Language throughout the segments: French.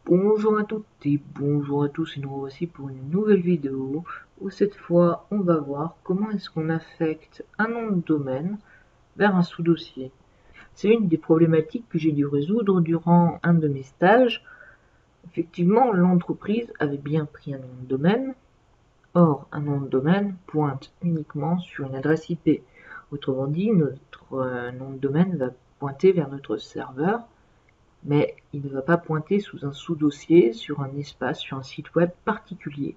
Bonjour à toutes et bonjour à tous et nous voici pour une nouvelle vidéo où cette fois on va voir comment est-ce qu'on affecte un nom de domaine vers un sous-dossier. C'est une des problématiques que j'ai dû résoudre durant un de mes stages. Effectivement, l'entreprise avait bien pris un nom de domaine. Or, un nom de domaine pointe uniquement sur une adresse IP. Autrement dit, notre nom de domaine va pointer vers notre serveur, mais il ne va pas pointer sous un sous-dossier, sur un espace, sur un site web particulier.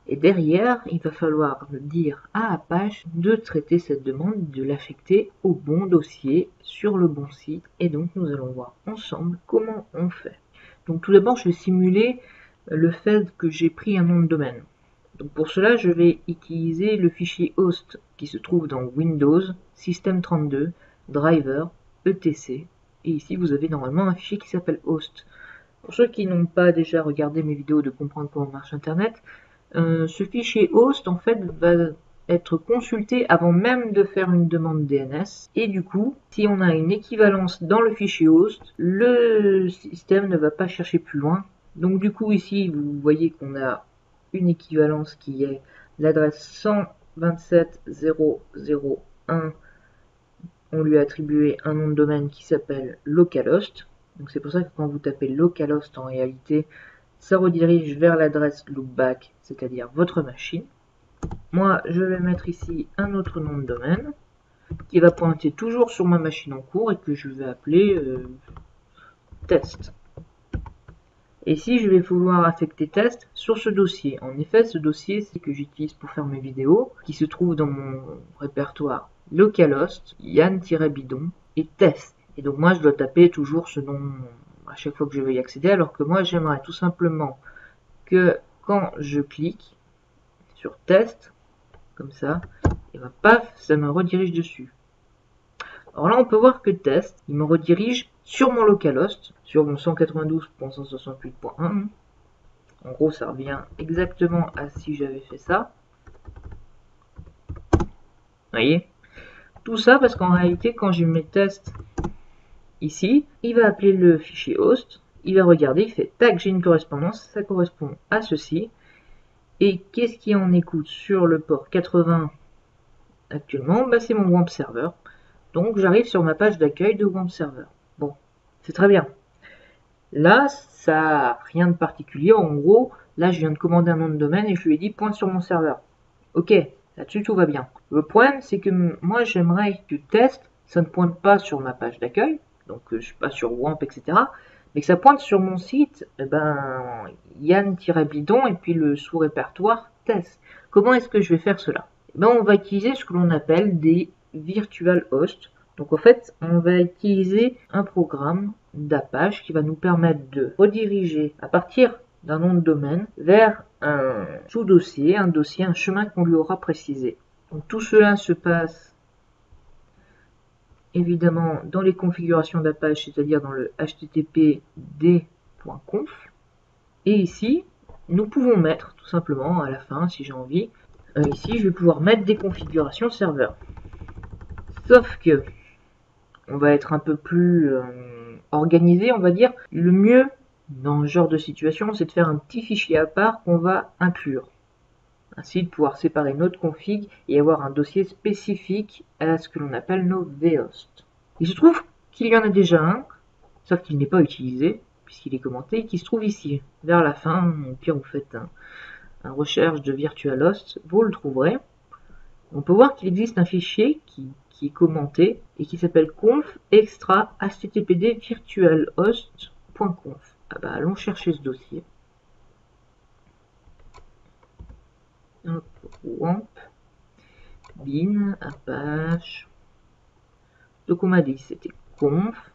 Et derrière, il va falloir dire à Apache de traiter cette demande, de l'affecter au bon dossier, sur le bon site. Et donc nous allons voir ensemble comment on fait. Donc tout d'abord, je vais simuler le fait que j'ai pris un nom de domaine. Donc pour cela, je vais utiliser le fichier host qui se trouve dans Windows, System32, Driver, etc. Et ici, vous avez normalement un fichier qui s'appelle host. Pour ceux qui n'ont pas déjà regardé mes vidéos de comprendre comment marche Internet, ce fichier host, en fait, va être consulté avant même de faire une demande DNS. Et du coup, si on a une équivalence dans le fichier host, le système ne va pas chercher plus loin. Donc du coup, ici, vous voyez qu'on a une équivalence qui est l'adresse 127.0.0.1. On lui a attribué un nom de domaine qui s'appelle localhost. Donc c'est pour ça que quand vous tapez localhost, en réalité, ça redirige vers l'adresse loopback, c'est-à-dire votre machine. Moi, je vais mettre ici un autre nom de domaine qui va pointer toujours sur ma machine en cours et que je vais appeler test. Et ici, je vais vouloir affecter test sur ce dossier. En effet, ce dossier, c'est que j'utilise pour faire mes vidéos, qui se trouve dans mon répertoire localhost, yann-bidon et test. Et donc moi, je dois taper toujours ce nom à chaque fois que je vais y accéder, alors que moi, j'aimerais tout simplement que quand je clique sur test, comme ça, et ben paf, ça me redirige dessus. Alors là, on peut voir que test, il me redirige sur mon localhost, sur mon 192.168.1. En gros, ça revient exactement à si j'avais fait ça. Vous voyez? Tout ça parce qu'en réalité, quand je mets test ici, il va appeler le fichier host, il va regarder, il fait tac, j'ai une correspondance, ça correspond à ceci. Et qu'est-ce qui en écoute sur le port 80 actuellement? Bah, c'est mon WAMP server. Donc j'arrive sur ma page d'accueil de WAMP server. Bon, c'est très bien. Là, ça n'a rien de particulier. En gros, là, je viens de commander un nom de domaine et je lui ai dit pointe sur mon serveur. Ok, là-dessus, tout va bien. Le problème, c'est que moi, j'aimerais que test, ça ne pointe pas sur ma page d'accueil, donc je suis pas sur WAMP, etc., mais que ça pointe sur mon site, yann-bidon, et puis le sous-répertoire test. Comment est-ce que je vais faire cela? On va utiliser ce que l'on appelle des virtual hosts. Donc en fait, on va utiliser un programme d'Apache qui va nous permettre de rediriger à partir d'un nom de domaine vers un sous-dossier, un chemin qu'on lui aura précisé. Donc tout cela se passe évidemment dans les configurations d'Apache, c'est-à-dire dans le httpd.conf. Et ici, nous pouvons mettre tout simplement à la fin, si j'ai envie, ici je vais pouvoir mettre des configurations serveur. Sauf que on va être un peu plus organisé, on va dire. Le mieux dans ce genre de situation, c'est de faire un petit fichier à part qu'on va inclure. Ainsi de pouvoir séparer notre config et avoir un dossier spécifique à ce que l'on appelle nos vhosts. Il se trouve qu'il y en a déjà un, sauf qu'il n'est pas utilisé, puisqu'il est commenté, qui se trouve ici. Vers la fin, au pire vous faites un recherche de virtual host, vous le trouverez. On peut voir qu'il existe un fichier qui est commenté et qui s'appelle conf extra httpd virtualhost.conf. Ah bah allons chercher ce dossier. Hop, WAMP, bin, Apache. Donc on m'a dit c'était conf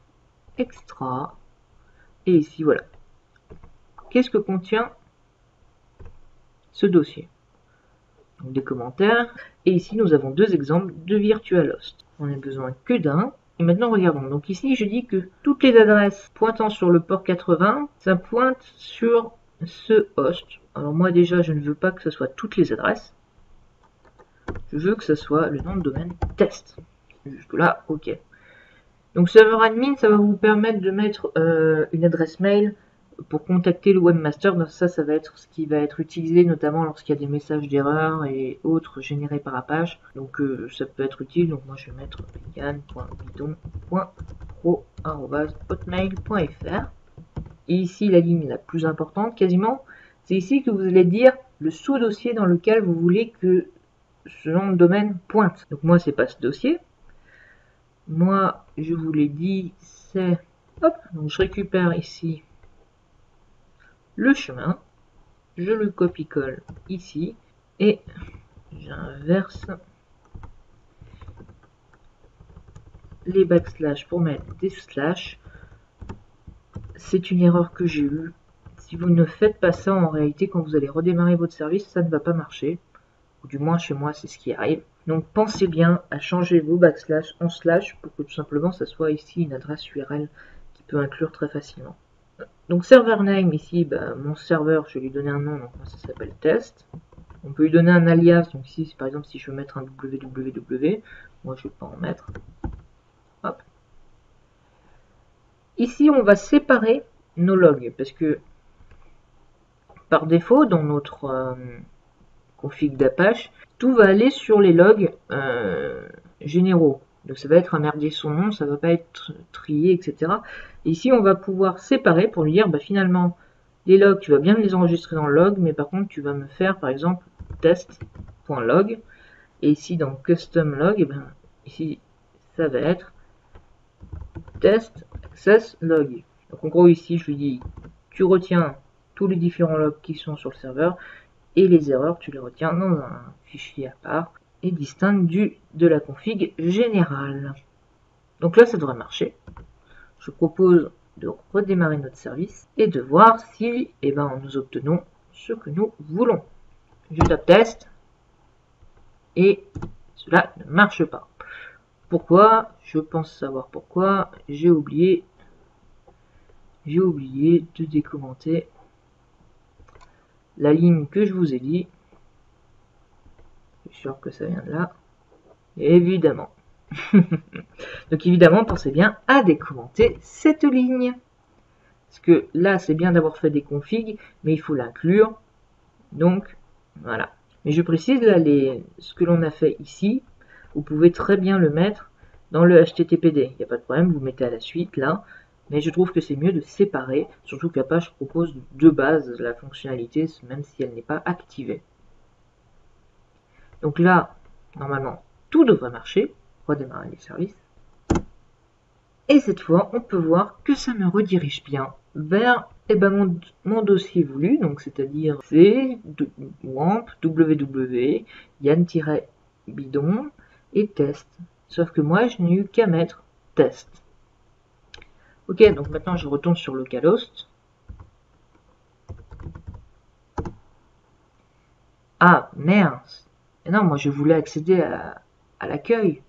extra. Et ici voilà. Qu'est-ce que contient ce dossier? Donc des commentaires. Et ici, nous avons deux exemples de virtual host. On n'a besoin que d'un. Et maintenant, regardons. Donc ici, je dis que toutes les adresses pointant sur le port 80, ça pointe sur ce host. Alors moi, déjà, je ne veux pas que ce soit toutes les adresses. Je veux que ce soit le nom de domaine test. Jusque là, ok. Donc serveur admin, ça va vous permettre de mettre une adresse mail pour contacter le webmaster. Donc ça va être ce qui va être utilisé notamment lorsqu'il y a des messages d'erreur et autres générés par Apache. Donc ça peut être utile. Donc moi je vais mettre yann.bidon.pro@hotmail.fr. Et ici la ligne la plus importante quasiment, c'est ici que vous allez dire le sous-dossier dans lequel vous voulez que ce nom de domaine pointe. Donc moi c'est pas ce dossier. Moi je vous l'ai dit, c'est... Hop, donc je récupère ici le chemin, je le copie-colle ici et j'inverse les backslash pour mettre des slash. C'est une erreur que j'ai eue. Si vous ne faites pas ça, en réalité, quand vous allez redémarrer votre service, ça ne va pas marcher. Ou du moins, chez moi, c'est ce qui arrive. Donc, pensez bien à changer vos backslash en slash pour que tout simplement, ça soit ici une adresse URL qui peut inclure très facilement. Donc, server name, ici, mon serveur, je vais lui donner un nom, donc ça s'appelle test. On peut lui donner un alias, donc ici, par exemple, si je veux mettre un www, moi, je ne vais pas en mettre. Hop. Ici, on va séparer nos logs, parce que par défaut, dans notre config d'Apache, tout va aller sur les logs généraux. Donc ça va être un merdier son nom, ça va pas être trié, etc. Et ici, on va pouvoir séparer pour lui dire, finalement, les logs, tu vas bien les enregistrer dans le log, mais par contre, tu vas me faire, par exemple, test.log. Et ici, dans custom log, ici, ça va être test access log. Donc en gros, ici, je lui dis, tu retiens tous les différents logs qui sont sur le serveur, et les erreurs, tu les retiens dans un fichier à part et distinct de la config générale. Donc là, ça devrait marcher. Je propose de redémarrer notre service et de voir si nous obtenons ce que nous voulons. Je tape test et cela ne marche pas. Pourquoi? Je pense savoir pourquoi. J'ai oublié de décommenter la ligne que je vous ai dit. Je suis sûr que ça vient de là. Évidemment. Donc évidemment, pensez bien à décommenter cette ligne. Parce que là, c'est bien d'avoir fait des configs, mais il faut l'inclure. Donc, voilà. Mais je précise, là, ce que l'on a fait ici, vous pouvez très bien le mettre dans le HTTPD. Il n'y a pas de problème, vous mettez à la suite, là. Mais je trouve que c'est mieux de séparer, surtout qu'Apache propose de base la fonctionnalité, même si elle n'est pas activée. Donc là, normalement, tout devrait marcher. Redémarrer les services. Et cette fois, on peut voir que ça me redirige bien vers mon dossier voulu, donc c'est-à-dire c wamp www yann-bidon et test. Sauf que moi, je n'ai eu qu'à mettre test. Ok, donc maintenant je retourne sur localhost. Ah, merde. Et non, moi je voulais accéder à l'accueil.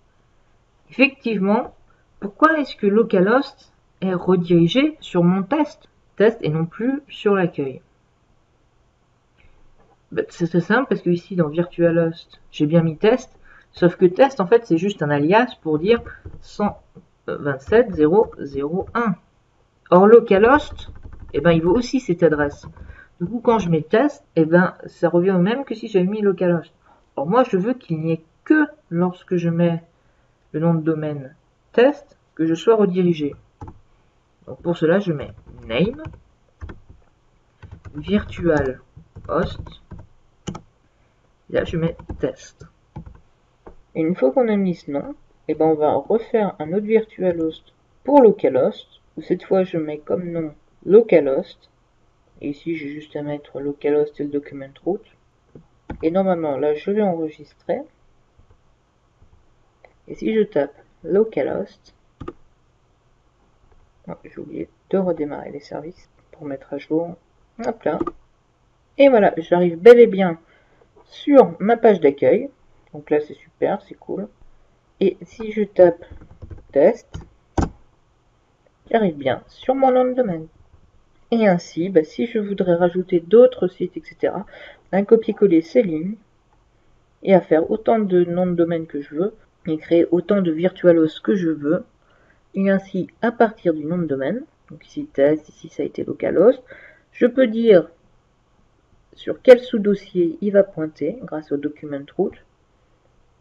Effectivement, pourquoi est-ce que localhost est redirigé sur mon test et non plus sur l'accueil? C'est très simple parce que ici dans virtualhost, j'ai bien mis test, sauf que test en fait c'est juste un alias pour dire 127.0.0.1. Or localhost, il vaut aussi cette adresse. Du coup quand je mets test, ça revient au même que si j'avais mis localhost. Or moi je veux qu'il n'y ait que lorsque je mets le nom de domaine test que je sois redirigé. Donc pour cela, je mets name virtual host. Et là, je mets test. Et une fois qu'on a mis ce nom, on va refaire un autre virtual host pour localhost. Où cette fois, je mets comme nom localhost. Et ici, j'ai juste à mettre localhost et le document root. Et normalement, là, je vais enregistrer. Et si je tape localhost, j'ai oublié de redémarrer les services pour mettre à jour. Hop là. Et voilà, j'arrive bel et bien sur ma page d'accueil. Donc là, c'est super, c'est cool. Et si je tape test, j'arrive bien sur mon nom de domaine. Et ainsi, si je voudrais rajouter d'autres sites, etc., à copier-coller ces lignes et à faire autant de noms de domaine que je veux et créer autant de virtualhost que je veux. Et ainsi, à partir du nom de domaine, donc ici test, ici ça a été localhost, Je peux dire sur quel sous-dossier il va pointer grâce au document root.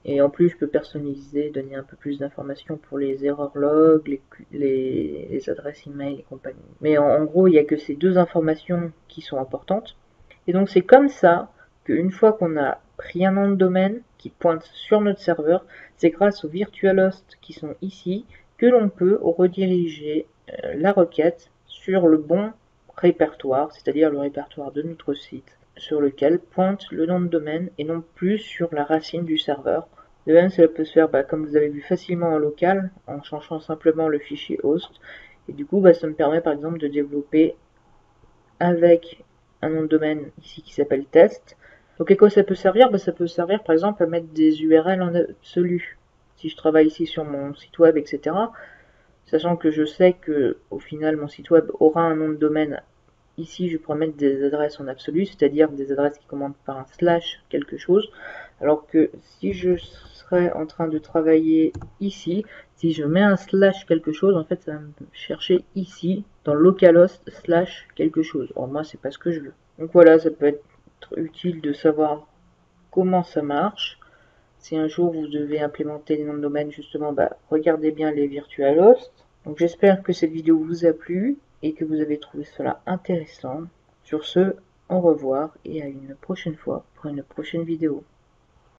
Et en plus, je peux personnaliser, donner un peu plus d'informations pour les erreurs log, les adresses email et compagnie. Mais en gros, il n'y a que ces deux informations qui sont importantes. Et donc, c'est comme ça qu'une fois qu'on a pris un nom de domaine qui pointe sur notre serveur, c'est grâce aux virtualhosts qui sont ici que l'on peut rediriger la requête sur le bon répertoire, c'est-à-dire le répertoire de notre site, sur lequel pointe le nom de domaine et non plus sur la racine du serveur. De même, cela peut se faire, comme vous avez vu, facilement en local, en changeant simplement le fichier host. Et du coup, ça me permet par exemple de développer avec un nom de domaine ici qui s'appelle test. Donc à quoi ça peut servir? Ça peut servir par exemple à mettre des URL en absolu. Si je travaille ici sur mon site web, etc., sachant que je sais que au final mon site web aura un nom de domaine. Ici, je pourrais mettre des adresses en absolu, c'est-à-dire des adresses qui commencent par un slash quelque chose, alors que si je serais en train de travailler ici, si je mets un slash quelque chose, en fait, ça va me chercher ici, dans localhost slash quelque chose. Or, moi, c'est pas ce que je veux. Donc voilà, ça peut être utile de savoir comment ça marche. Si un jour vous devez implémenter les noms de domaine, justement, regardez bien les virtualhosts. Donc j'espère que cette vidéo vous a plu et que vous avez trouvé cela intéressant. Sur ce, au revoir et à une prochaine fois pour une prochaine vidéo.